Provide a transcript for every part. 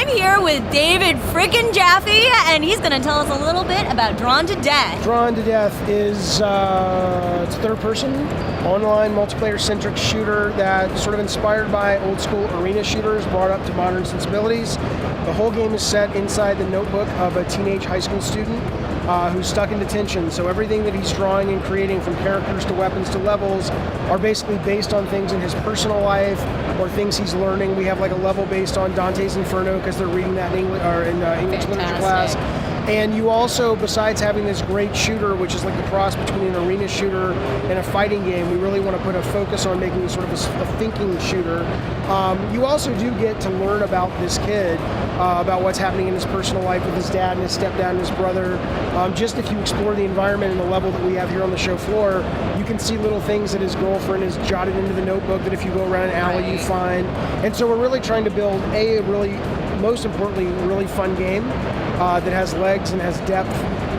I'm here with David frickin' Jaffe, and he's going to tell us a little bit about Drawn to Death. Drawn to Death is it's a third-person, online, multiplayer-centric shooter that's sort of inspired by old-school arena shooters, brought up to modern sensibilities. The whole game is set inside the notebook of a teenage high school student who's stuck in detention. So everything that he's drawing and creating, from characters to weapons to levels, are basically based on things in his personal life or things he's learning. We have like a level based on Dante's Inferno because they're reading that in English literature class. And you also, besides having this great shooter, which is like the cross between an arena shooter and a fighting game, we really want to put a focus on making it sort of a thinking shooter. You also do get to learn about this kid, about what's happening in his personal life with his dad and his stepdad and his brother. Just if you explore the environment and the level that we have here on the show floor, you can see little things that his girlfriend has jotted into the notebook that if you go around an alley you find. And so we're really trying to build a really, most importantly, really fun game that has legs and has depth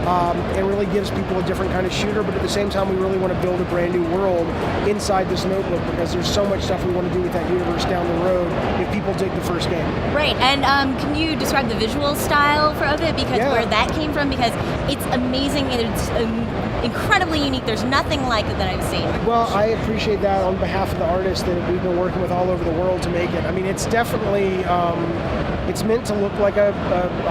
and really gives people a different kind of shooter, but at the same time we really want to build a brand new world inside this notebook because there's so much stuff we want to do with that universe down the road if people dig the first game. Right, and can you describe the visual style of it, because where that came from, because it's amazing and it's incredibly unique. There's nothing like it that I've seen. Well, I appreciate that on behalf of the artists that we've been working with all over the world to make it. I mean, it's definitely it's meant to look like a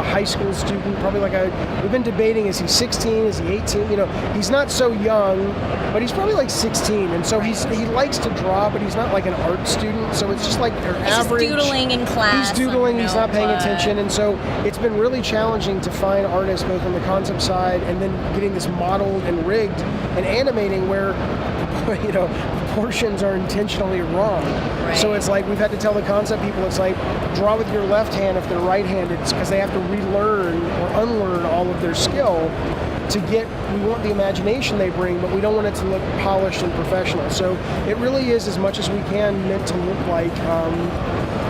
high school student, probably like we've been debating, is he 16, is he 18? You know, he's not so young, but he's probably like 16, and so he likes to draw, but he's not like an art student, so it's just like they're average. He's just doodling in class. He's doodling, he's not paying attention, and so it's been really challenging to find artists both on the concept side and then getting this modeled and rigged and animating where, you know, proportions are intentionally wrong. Right. So it's like we've had to tell the concept people, it's like draw with your left hand if they're right-handed, because they have to relearn or unlearn all of their skill to get, we want the imagination they bring, but we don't want it to look polished and professional. So it really is, as much as we can, meant to look like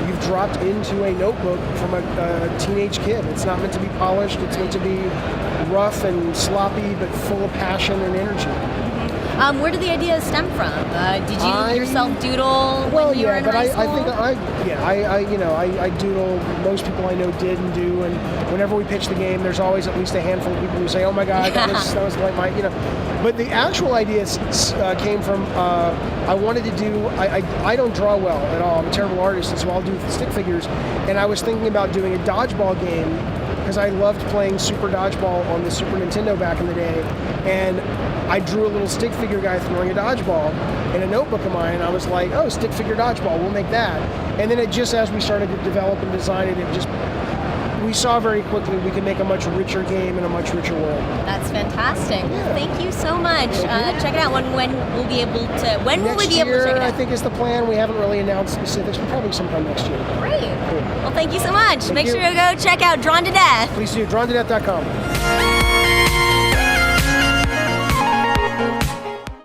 you've dropped into a notebook from a teenage kid. It's not meant to be polished, it's meant to be rough and sloppy, but full of passion and energy. Where did the idea stem from? Did you yourself doodle when you were in high school? I doodle. Most people I know did and do, and whenever we pitch the game, there's always at least a handful of people who say, "Oh my God, that was like my," you know. But the actual idea came from I wanted to do. I don't draw well at all. I'm a terrible artist, and so I'll do stick figures. And I was thinking about doing a dodgeball game because I loved playing Super Dodgeball on the Super Nintendo back in the day, and I drew a little stick figure guy throwing a dodgeball in a notebook of mine. I was like, oh, stick figure dodgeball, we'll make that. And then it just, as we started to develop and design it, we saw very quickly we could make a much richer game and a much richer world. That's fantastic. Yeah. Thank you so much. Check it out. When we'll be able to. When will we be able to check it out? I think is the plan. We haven't really announced specifics, but probably sometime next year. Great. Cool. Well, thank you so much. Thank Make you. sure to go check out Drawn to Death. Please do. DrawnToDeath.com.